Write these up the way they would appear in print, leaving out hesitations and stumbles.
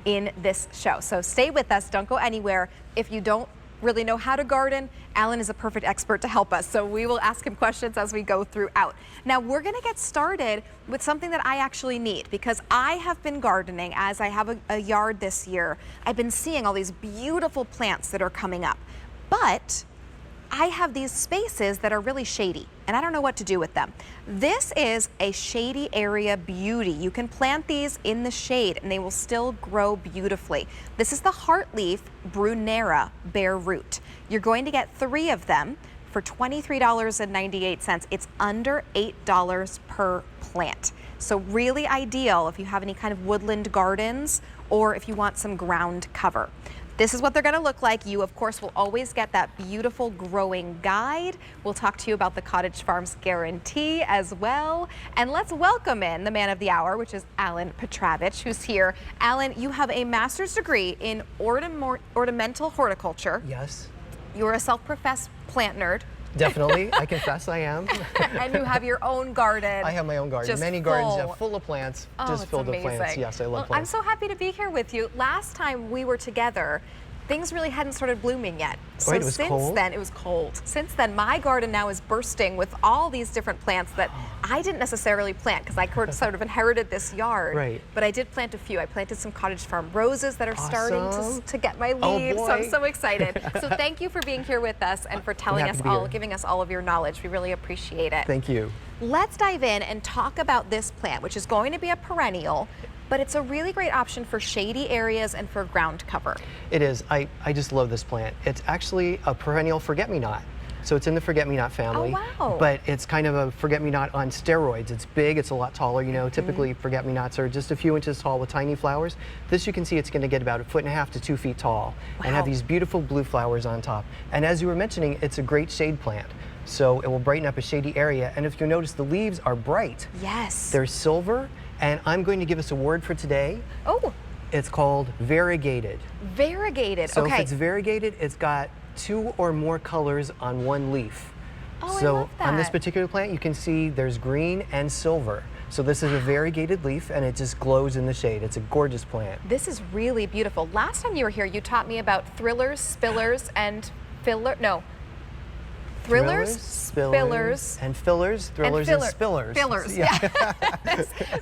in this show. So stay with us, don't go anywhere. If you don't really know how to garden, Alan is a perfect expert to help us. So we will ask him questions as we go throughout. Now we're gonna get started with something that I actually need, because I have been gardening as I have a yard this year. I've been seeing all these beautiful plants that are coming up, but I have these spaces that are really shady and I don't know what to do with them. This is a shady area beauty. You can plant these in the shade and they will still grow beautifully. This is the Heartleaf Brunnera Bareroots. You're going to get 3 of them for $23.98. It's under $8 per plant. So really ideal if you have any kind of woodland gardens or if you want some ground cover. This is what they're gonna look like. You, of course, will always get that beautiful growing guide. We'll talk to you about the Cottage Farms guarantee as well. And let's welcome in the man of the hour, which is Alan Petrovich, who's here. Alan, you have a master's degree in ornamental horticulture. Yes. You're a self-professed plant nerd. Definitely, I confess I am. And you have your own garden. I have my own garden. Many gardens full of plants, just filled with plants. Yes, I love plants. I'm so happy to be here with you. Last time we were together, things really hadn't started blooming yet. So it was since cold? then, it was cold. Since then, my garden now is bursting with all these different plants that I didn't necessarily plant because I sort of inherited this yard. Right. But I did plant a few. I planted some Cottage Farm roses that are starting to get my leaves. So I'm so excited. So thank you for being here with us and for telling us all, giving us all of your knowledge. We really appreciate it. Thank you. Let's dive in and talk about this plant, which is going to be a perennial, but it's a really great option for shady areas and for ground cover. It is. I just love this plant. It's actually a perennial forget-me-not. So it's in the forget-me-not family. Oh, wow. But it's kind of a forget-me-not on steroids. It's big, it's a lot taller. You know, typically forget-me-nots are just a few inches tall with tiny flowers. This, you can see, it's going to get about 1.5 to 2 feet tall and have these beautiful blue flowers on top. And as you were mentioning, it's a great shade plant. So it will brighten up a shady area. And if you notice, the leaves are bright. Yes. They're silver. And I'm going to give us a word for today. Oh. It's called variegated. Variegated, so okay. if it's variegated, it's got 2 or more colors on one leaf. Oh, so I love that. on this particular plant, you can see there's green and silver. So this is a variegated leaf and it just glows in the shade. It's a gorgeous plant. This is really beautiful. Last time you were here, you taught me about thrillers, spillers, and Thrillers, spillers, and fillers, thrillers, and spillers. Fillers, yeah.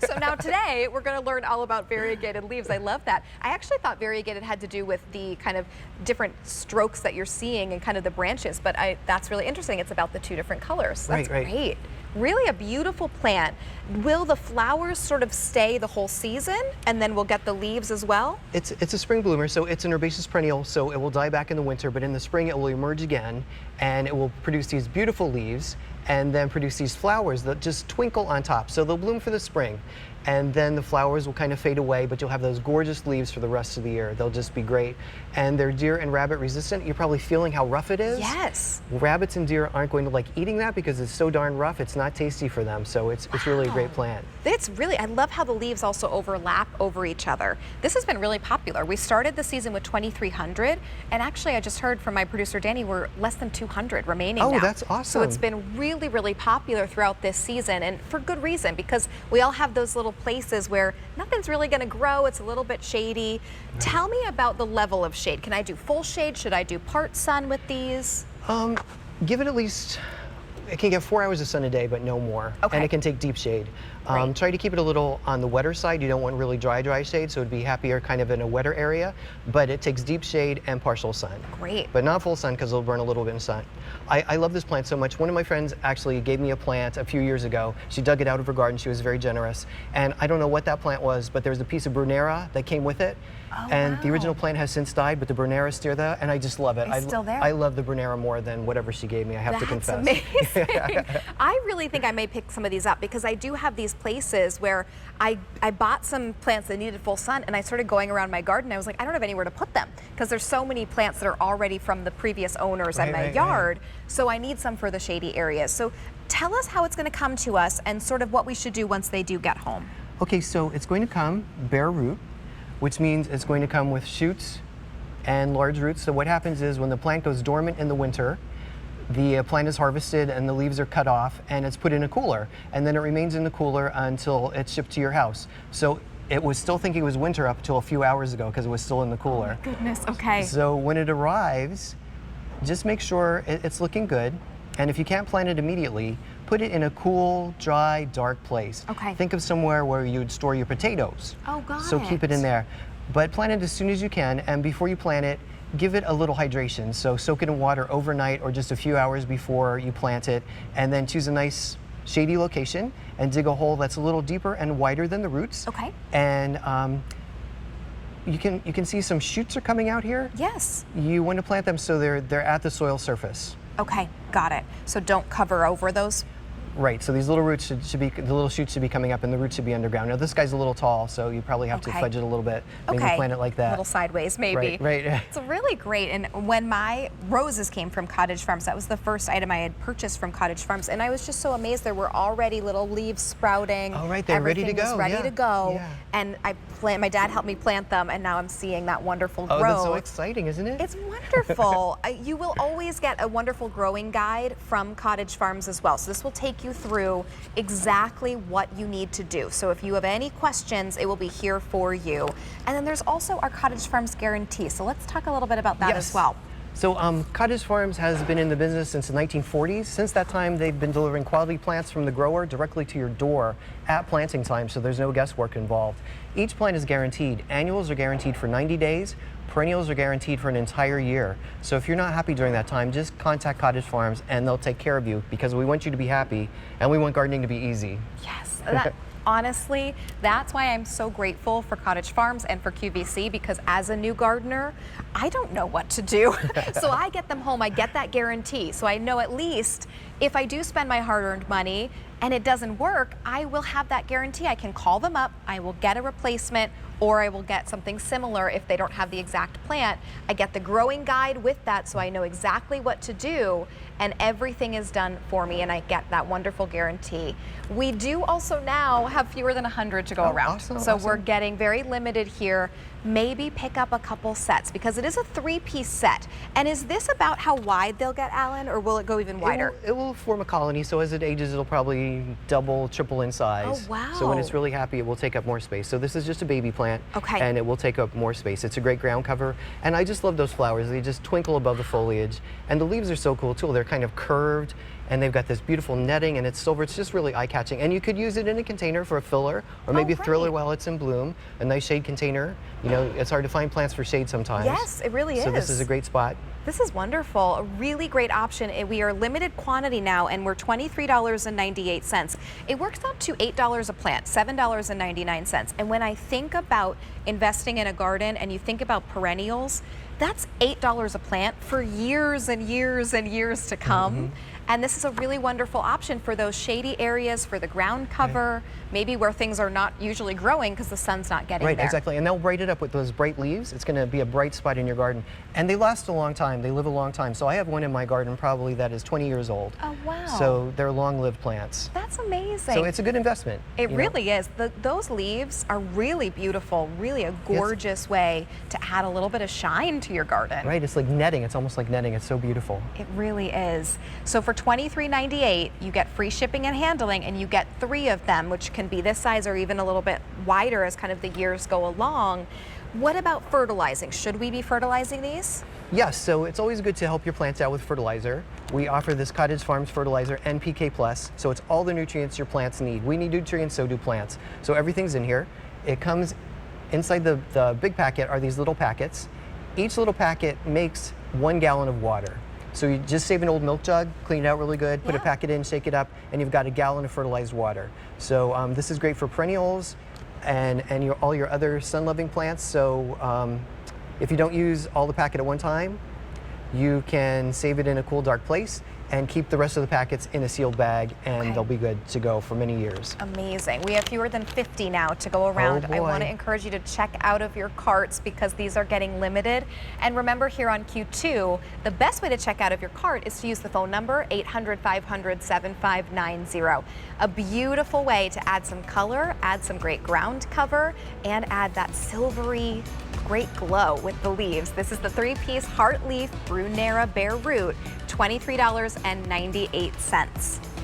So now today, we're going to learn all about variegated leaves. I love that. I actually thought variegated had to do with the kind of different strokes that you're seeing and kind of the branches, but that's really interesting. It's about the 2 different colors. That's great. Really a beautiful plant. Will the flowers sort of stay the whole season and then we'll get the leaves as well? It's a spring bloomer, so it's an herbaceous perennial, so it will die back in the winter, but in the spring it will emerge again and it will produce these beautiful leaves and then produce these flowers that just twinkle on top. So they'll bloom for the spring and then the flowers will kind of fade away, but you'll have those gorgeous leaves for the rest of the year. They'll just be great. And they're deer and rabbit resistant. You're probably feeling how rough it is. Yes. Rabbits and deer aren't going to like eating that because it's so darn rough. It's not tasty for them. So it's really a great plant. It's really, I love how the leaves also overlap over each other. This has been really popular. We started the season with 2,300 and actually I just heard from my producer Danny, we're less than 200 remaining now. Oh, that's awesome. So it's been really, really popular throughout this season and for good reason because we all have those little places where nothing's really going to grow. It's a little bit shady. Right. Tell me about the level of shade. Can I do full shade? Should I do part sun with these? Give it at least, it can get 4 hours of sun a day, but no more. Okay. And it can take deep shade. Try to keep it a little on the wetter side. You don't want really dry shade, so it'd be happier kind of in a wetter area, but it takes deep shade and partial sun. Great. But not full sun because it'll burn a little bit in sun. I love this plant so much. One of my friends actually gave me a plant a few years ago. She dug it out of her garden. She was very generous. And I don't know what that plant was, but there was a piece of Brunnera that came with it. Oh, and wow. the original plant has since died, but the Brunnera is still there, and I just love it. It's still there. I love the Brunnera more than whatever she gave me, I have to confess. That's amazing. I really think I may pick some of these up because I do have these places where I bought some plants that needed full sun and I started going around my garden. I was like, I don't have anywhere to put them because there's so many plants that are already from the previous owners in my yard. So I need some for the shady areas. So tell us how it's going to come to us and sort of what we should do once they do get home. Okay, so it's going to come bare root, which means it's going to come with shoots and large roots. So what happens is when the plant goes dormant in the winter, the plant is harvested and the leaves are cut off and it's put in a cooler. And then it remains in the cooler until it's shipped to your house. So it was still thinking it was winter up until a few hours ago because it was still in the cooler. Oh my goodness, okay. So when it arrives, just make sure it's looking good. And if you can't plant it immediately, put it in a cool, dry, dark place. Okay. Think of somewhere where you would store your potatoes. Oh, got So it. keep it in there. But plant it as soon as you can, and before you plant it, give it a little hydration. So soak it in water overnight or just a few hours before you plant it, and then choose a nice shady location and dig a hole that's a little deeper and wider than the roots. Okay. And you can see some shoots are coming out here. Yes. You want to plant them so they're at the soil surface. Okay, got it. So don't cover over those. Right, so these little roots should be, the little shoots should be coming up and the roots should be underground. Now this guy's a little tall, so you probably have to Okay. fudge it a little bit. Maybe Okay. plant it like A that. little sideways, maybe. Right. It's really great. And when my roses came from Cottage Farms, that was the first item I had purchased from Cottage Farms, and I was just so amazed. There were already little leaves sprouting. Oh, right, they're ready to Everything was go, ready yeah. to go. Yeah. And my dad helped me plant them, and now I'm seeing that wonderful growth. Oh, that's so exciting, isn't it? It's wonderful. You will always get a wonderful growing guide from Cottage Farms as well. So this will take you through exactly what you need to do. So if you have any questions, it will be here for you. And then there's also our Cottage Farms guarantee. So let's talk a little bit about that Yes. as well. So Cottage Farms has been in the business since the 1940s. Since that time, they've been delivering quality plants from the grower directly to your door at planting time, so there's no guesswork involved. Each plant is guaranteed. Annuals are guaranteed for 90 days. Perennials are guaranteed for an entire year. So if you're not happy during that time, just contact Cottage Farms and they'll take care of you because we want you to be happy and we want gardening to be easy. Yes. Honestly, that's why I'm so grateful for Cottage Farms and for QVC, because as a new gardener, I don't know what to do. So I get them home, I get that guarantee. So I know at least if I do spend my hard-earned money and it doesn't work, I will have that guarantee. I can call them up, I will get a replacement, or I will get something similar if they don't have the exact plant. I get the growing guide with that so I know exactly what to do, and everything is done for me, and I get that wonderful guarantee. We do also now have fewer than 100 to go around. Awesome, so awesome. we're getting very limited here. Maybe pick up a couple sets because it is a 3-piece set. And is this about how wide they'll get, Alan, or will it go even wider? It will form a colony, so as it ages, it'll probably double, triple in size. Oh, wow. So when it's really happy, it will take up more space. So this is just a baby plant, Okay. and it will take up more space. It's a great ground cover, and I just love those flowers. They just twinkle above the foliage, and the leaves are so cool too. They're kind of curved, and they've got this beautiful netting, and it's silver. It's just really eye-catching. And you could use it in a container for a filler, or maybe a thriller right. while it's in bloom, a nice shade container. You know, it's hard to find plants for shade sometimes. Yes, it really So is. this is a great spot. This is wonderful. A really great option. We are limited quantity now, and we're $23.98. It works out to $8 a plant, $7.99. And when I think about investing in a garden and you think about perennials, that's $8 a plant for years and years and years to come. And this is a really wonderful option for those shady areas, for the ground cover, maybe where things are not usually growing because the sun's not getting Right, there. exactly. And they'll bright it up with those bright leaves. It's going to be a bright spot in your garden. And they last a long time. They live a long time. So I have one in my garden probably that is 20 years old. Oh, wow. So they're long-lived plants. That's amazing. So it's a good investment. It you know? really is. Those leaves are really beautiful, really a gorgeous way to add a little bit of shine to your garden. Right, it's like netting. It's almost like netting. It's so beautiful. It really is. So for $23.98, you get free shipping and handling, and you get 3 of them, which can be this size or even a little bit wider as kind of the years go along. What about fertilizing? Should we be fertilizing these? Yes, so it's always good to help your plants out with fertilizer. We offer this Cottage Farms fertilizer NPK+, so it's all the nutrients your plants need. We need nutrients, so do plants. So everything's in here. It comes inside the big packet are these little packets. Each little packet makes 1 gallon of water. So you just save an old milk jug, clean it out really good, put a packet in, shake it up, and you've got a gallon of fertilized water. So this is great for perennials and all your other sun-loving plants. So if you don't use all the packet at one time, you can save it in a cool, dark place and keep the rest of the packets in a sealed bag, and they'll be good to go for many years. Amazing. We have fewer than 50 now to go around. Oh, I want to boy. encourage you to check out of your carts because these are getting limited. And remember, here on Q2, the best way to check out of your cart is to use the phone number 800-500-7590. A beautiful way to add some color, add some great ground cover, and add that silvery great glow with the leaves. This is the 3-piece Heartleaf Brunnera Bareroots, $23.98.